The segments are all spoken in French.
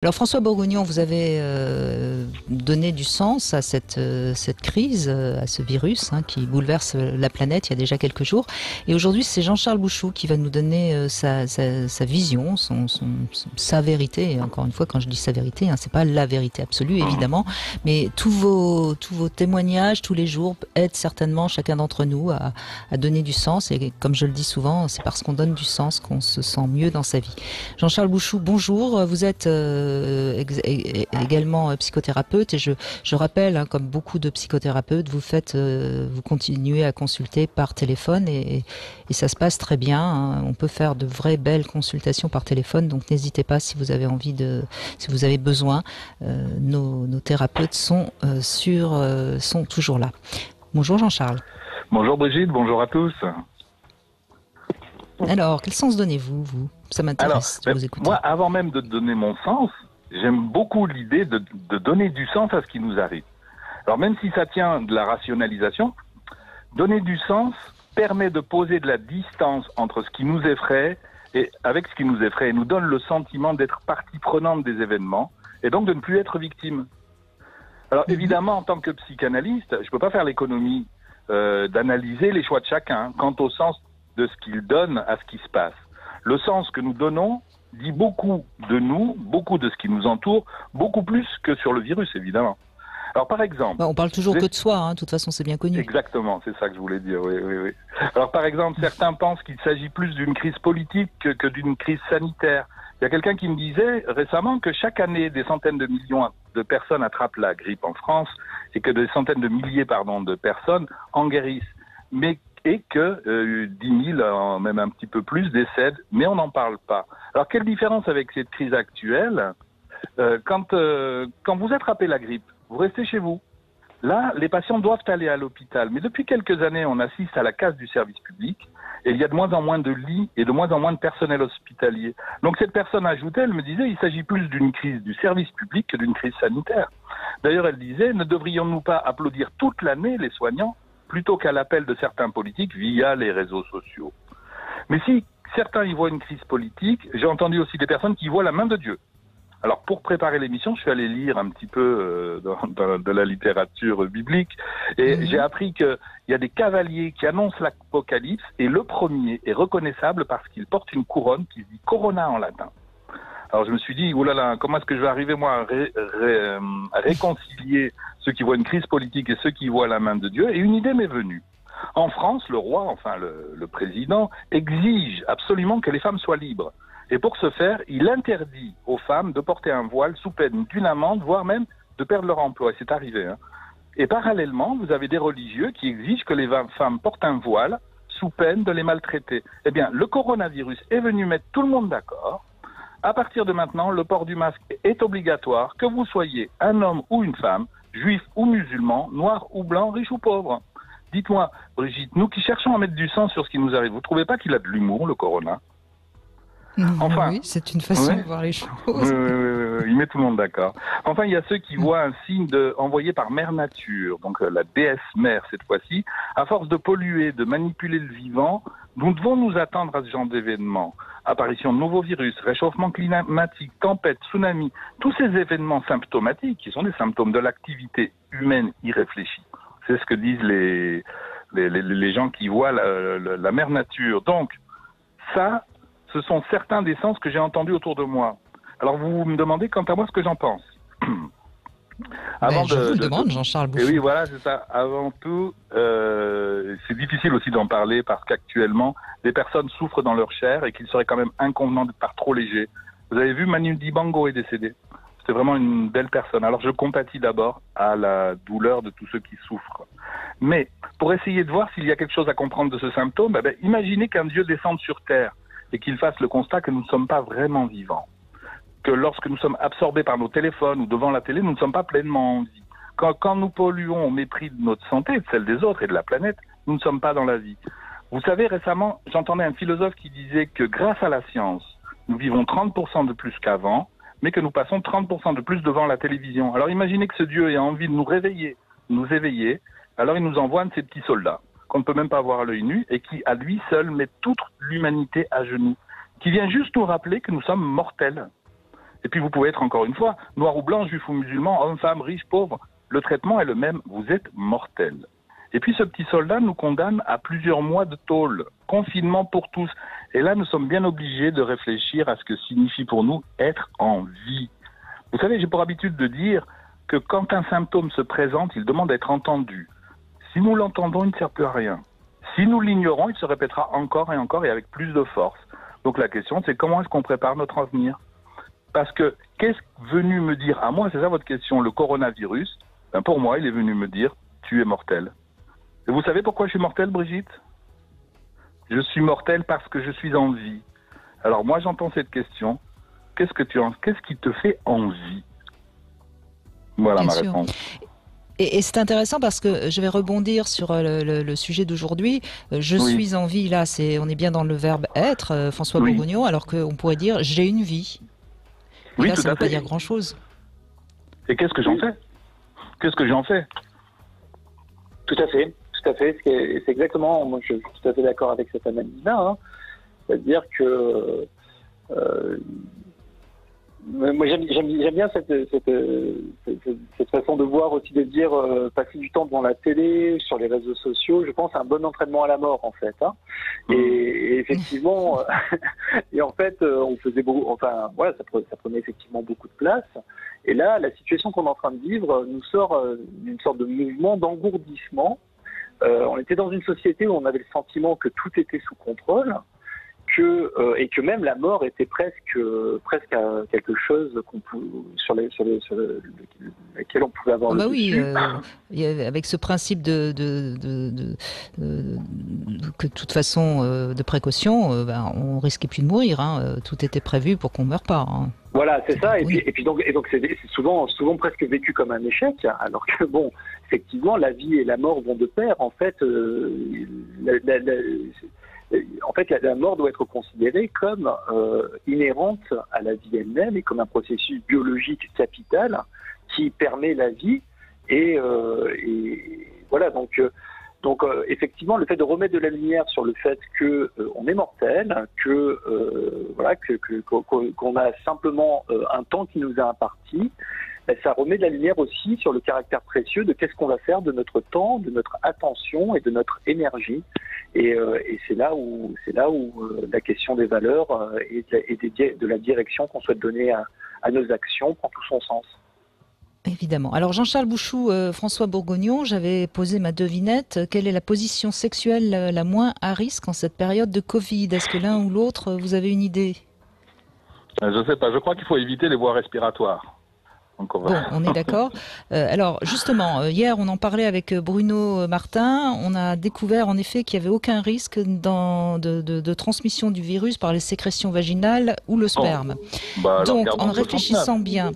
Alors François Bourgognon, vous avez donné du sens à cette crise, à ce virus qui bouleverse la planète il y a déjà quelques jours. Et aujourd'hui, c'est Jean-Charles Bouchoux qui va nous donner sa vision, sa vérité. Et encore une fois, quand je dis sa vérité, c'est pas la vérité absolue, évidemment, mais tous vos témoignages tous les jours aident certainement chacun d'entre nous à donner du sens. Et comme je le dis souvent, c'est parce qu'on donne du sens qu'on se sent mieux dans sa vie. Jean-Charles Bouchoux, bonjour. Vous êtes également psychothérapeute et je rappelle, comme beaucoup de psychothérapeutes, vous continuez à consulter par téléphone et ça se passe très bien. On peut faire de vraies belles consultations par téléphone, donc n'hésitez pas si vous avez si vous avez besoin. Nos thérapeutes sont toujours là. Bonjour Jean-Charles. Bonjour Brigitte, bonjour à tous. Alors, quel sens donnez-vous, vous? Ça m'intéresse de vous écouter. Moi, avant même de donner mon sens, j'aime beaucoup l'idée de donner du sens à ce qui nous arrive. Alors même si ça tient de la rationalisation, donner du sens permet de poser de la distance entre ce qui nous effraie et avec ce qui nous effraie et nous donne le sentiment d'être partie prenante des événements et donc de ne plus être victime. Alors évidemment, en tant que psychanalyste, je ne peux pas faire l'économie d'analyser les choix de chacun quant au sens de ce qu'il donne à ce qui se passe. Le sens que nous donnons dit beaucoup de nous, beaucoup de ce qui nous entoure, beaucoup plus que sur le virus, évidemment. Alors, par exemple... on parle toujours que de soi, de toute façon, c'est bien connu. Exactement, c'est ça que je voulais dire, oui. Alors, par exemple, certains pensent qu'il s'agit plus d'une crise politique que d'une crise sanitaire. Il y a quelqu'un qui me disait récemment que chaque année, des centaines de millions de personnes attrapent la grippe en France et que des centaines de milliers, de personnes en guérissent. Et que 10 000, même un petit peu plus, décèdent, mais on n'en parle pas. Alors, quelle différence avec cette crise actuelle quand vous attrapez la grippe, vous restez chez vous. Là, les patients doivent aller à l'hôpital. Mais depuis quelques années, on assiste à la casse du service public et il y a de moins en moins de lits et de moins en moins de personnel hospitalier. Donc, cette personne ajoutait, elle me disait, il s'agit plus d'une crise du service public que d'une crise sanitaire. D'ailleurs, elle disait, ne devrions-nous pas applaudir toute l'année les soignants plutôt qu'à l'appel de certains politiques via les réseaux sociaux. Mais si certains y voient une crise politique, j'ai entendu aussi des personnes qui y voient la main de Dieu. Alors, pour préparer l'émission, je suis allé lire un petit peu de la littérature biblique et j'ai appris qu'il y a des cavaliers qui annoncent l'Apocalypse et le premier est reconnaissable parce qu'il porte une couronne qui se dit Corona en latin. Alors je me suis dit, oulala, comment est-ce que je vais arriver moi à réconcilier ceux qui voient une crise politique et ceux qui voient la main de Dieu? Et une idée m'est venue. En France, le roi, enfin le président, exige absolument que les femmes soient libres. Et pour ce faire, il interdit aux femmes de porter un voile sous peine d'une amende, voire même de perdre leur emploi. Et c'est arrivé. Et parallèlement, vous avez des religieux qui exigent que les femmes portent un voile sous peine de les maltraiter. Eh bien, le coronavirus est venu mettre tout le monde d'accord. À partir de maintenant, le port du masque est obligatoire, que vous soyez un homme ou une femme, juif ou musulman, noir ou blanc, riche ou pauvre. Dites-moi, Brigitte, nous qui cherchons à mettre du sens sur ce qui nous arrive, vous ne trouvez pas qu'il a de l'humour, le corona? Enfin, oui, c'est une façon de voir les choses. Oui, il met tout le monde d'accord. Enfin, il y a ceux qui voient un signe envoyé par Mère Nature, donc la déesse mère cette fois-ci. À force de polluer, de manipuler le vivant, nous devons nous attendre à ce genre d'événements. Apparition de nouveaux virus, réchauffement climatique, tempête, tsunami, tous ces événements symptomatiques qui sont des symptômes de l'activité humaine irréfléchie. C'est ce que disent les gens qui voient la Mère Nature. Donc, ça, ce sont certains des sens que j'ai entendus autour de moi. Alors, vous me demandez quant à moi ce que j'en pense. Je vous le demande, Jean-Charles Bouchoux. Et oui, voilà, c'est ça. Avant tout, c'est difficile aussi d'en parler parce qu'actuellement, des personnes souffrent dans leur chair et qu'il serait quand même inconvenant d'être par trop léger. Vous avez vu, Manu Dibango est décédé. C'était vraiment une belle personne. Alors, je compatis d'abord à la douleur de tous ceux qui souffrent. Mais, pour essayer de voir s'il y a quelque chose à comprendre de ce symptôme, imaginez qu'un Dieu descende sur Terre et qu'il fasse le constat que nous ne sommes pas vraiment vivants. Que lorsque nous sommes absorbés par nos téléphones ou devant la télé, nous ne sommes pas pleinement en vie. Quand nous polluons au mépris de notre santé, de celle des autres et de la planète, nous ne sommes pas dans la vie. Vous savez, récemment, j'entendais un philosophe qui disait que grâce à la science, nous vivons 30% de plus qu'avant, mais que nous passons 30% de plus devant la télévision. Alors imaginez que ce Dieu ait envie de nous réveiller, nous éveiller, alors il nous envoie un de ces petits soldats qu'on ne peut même pas voir à l'œil nu et qui, à lui seul, met toute l'humanité à genoux, qui vient juste nous rappeler que nous sommes mortels Et puis vous pouvez être, encore une fois, noir ou blanc, juif ou musulman, homme, femme, riche, pauvre. Le traitement est le même, vous êtes mortel. Et puis ce petit soldat nous condamne à plusieurs mois de tôle, confinement pour tous. Et là, nous sommes bien obligés de réfléchir à ce que signifie pour nous être en vie. Vous savez, j'ai pour habitude de dire que quand un symptôme se présente, il demande à être entendu. Si nous l'entendons, il ne sert plus à rien. Si nous l'ignorons, il se répétera encore et encore et avec plus de force. Donc la question, c'est comment est-ce qu'on prépare notre avenir? Parce que qu'est-ce venu me dire à moi, c'est ça votre question, le coronavirus, ben pour moi, il est venu me dire, tu es mortel. Et vous savez pourquoi je suis mortel, Brigitte? Je suis mortel parce que je suis en vie. Alors moi, j'entends cette question, qu'est-ce qui te fait envie? Voilà ma réponse. Et c'est intéressant parce que je vais rebondir sur le sujet d'aujourd'hui. Je suis en vie, là, on est bien dans le verbe être, François Bourgognon, alors qu'on pourrait dire j'ai une vie. Et là, ça ne veut pas dire grand-chose. Et qu'est-ce que j'en fais? Qu'est-ce que j'en fais? Tout à fait, tout à fait. C'est exactement, moi je suis tout à fait d'accord avec cette analyse-là. Hein. C'est-à-dire que moi j'aime bien cette façon de voir aussi, de dire passer du temps devant la télé, sur les réseaux sociaux, je pense à un bon entraînement à la mort en fait. Hein. Et effectivement, et en fait on faisait beaucoup, enfin voilà, ça prenait effectivement beaucoup de place. Et là, la situation qu'on est en train de vivre nous sort d'une sorte de mouvement d'engourdissement. On était dans une société où on avait le sentiment que tout était sous contrôle. Et que même la mort était presque à quelque chose sur lequel on pouvait avoir le dessus. Avec ce principe que de toute façon de précaution, on risquait plus de mourir. Hein. Tout était prévu pour qu'on ne meure pas. Hein. Voilà, c'est ça. Et puis donc c'est souvent presque vécu comme un échec, alors que bon, effectivement, la vie et la mort vont de pair. En fait, la mort doit être considérée comme inhérente à la vie elle-même et comme un processus biologique capital qui permet la vie. Et voilà, donc effectivement, le fait de remettre de la lumière sur le fait que on est mortel, qu'on a simplement un temps qui nous est imparti, ça remet de la lumière aussi sur le caractère précieux de qu'est-ce qu'on va faire de notre temps, de notre attention et de notre énergie. Et c'est là où la question des valeurs et de la direction qu'on souhaite donner à nos actions prend tout son sens. Évidemment. Alors Jean-Charles Bouchou, François Bourgognon, j'avais posé ma devinette. Quelle est la position sexuelle la moins à risque en cette période de Covid? Est-ce que l'un ou l'autre, vous avez une idée? Je ne sais pas. Je crois qu'il faut éviter les voies respiratoires. Bon, on est d'accord. Alors justement, hier on en parlait avec Bruno Martin, on a découvert en effet qu'il n'y avait aucun risque de transmission du virus par les sécrétions vaginales ou le sperme. Donc en réfléchissant bien,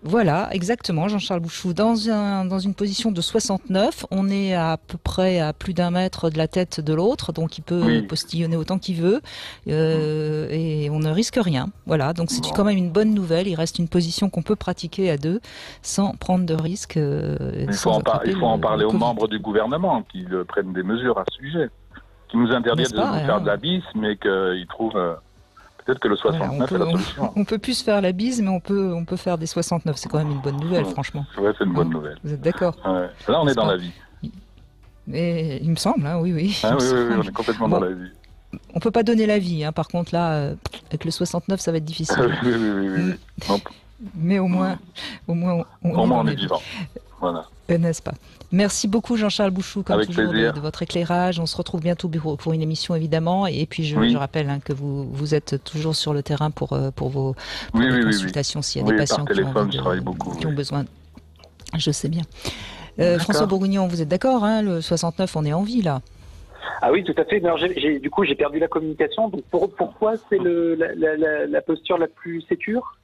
voilà, exactement, Jean-Charles Bouchou, dans une position de 69, on est à peu près à plus d'1 mètre de la tête de l'autre, donc il peut postillonner autant qu'il veut, et on ne risque rien. Voilà, donc c'est quand même une bonne nouvelle, il reste une position qu'on peut pratiquer à deux, sans prendre de risque. Il faut en parler aux membres du gouvernement, qui prennent des mesures à ce sujet, qui nous interdisent de nous faire de la bise, mais qu'ils trouvent... Peut-être que le 69 est la solution. On peut plus se faire la bise, mais on peut faire des 69. C'est quand même une bonne nouvelle, franchement. Ouais, c'est une bonne nouvelle. Vous êtes d'accord? Ouais. Là, on est dans la vie. Mais il me semble, hein, oui. Ah, oui, on est complètement dans la vie. On peut pas donner la vie, hein. Par contre, là, avec le 69, ça va être difficile. Oui. Mais au moins, on est vivant. Voilà. N'est-ce pas? Merci beaucoup Jean-Charles Bouchou, comme avec toujours, plaisir. de votre éclairage. On se retrouve bientôt pour une émission, évidemment. Et puis, je rappelle que vous êtes toujours sur le terrain pour vos consultations. S'il y a des patients qui ont besoin. Je sais bien. François Bourgognon, vous êtes d'accord, hein, le 69, on est en vie, là? Ah oui, tout à fait. Alors, du coup, j'ai perdu la communication. Donc, pourquoi c'est la posture la plus sécure?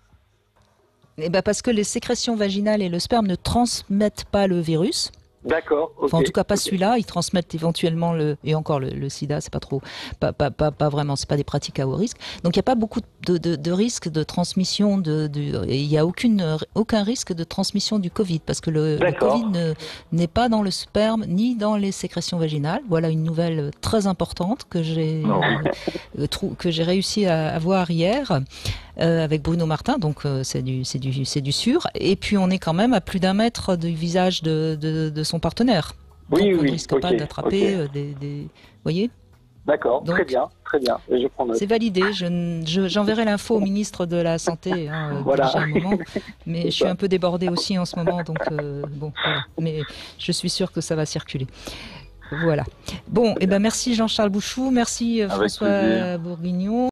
Parce que les sécrétions vaginales et le sperme ne transmettent pas le virus. D'accord. Enfin, en tout cas, pas celui-là. Ils transmettent éventuellement et encore le sida, c'est pas trop, pas vraiment, c'est pas des pratiques à haut risque. Donc, il n'y a pas beaucoup de risques de transmission et il n'y a aucun risque de transmission du Covid parce que le Covid n'est pas dans le sperme ni dans les sécrétions vaginales. Voilà une nouvelle très importante que j'ai réussi à avoir hier. Avec Bruno Martin, donc c'est du sûr. Et puis on est quand même à plus d'1 mètre du visage de son partenaire. Donc on ne risque pas d'attraper des... Vous voyez ? D'accord, très bien. Je prends note. C'est validé. J'enverrai l'info au ministre de la Santé voilà. Déjà un moment. Mais je suis un peu débordée aussi en ce moment, donc bon. Voilà. Mais je suis sûre que ça va circuler. Voilà. Bon, et ben merci Jean-Charles Bouchou, merci François Bourguignon.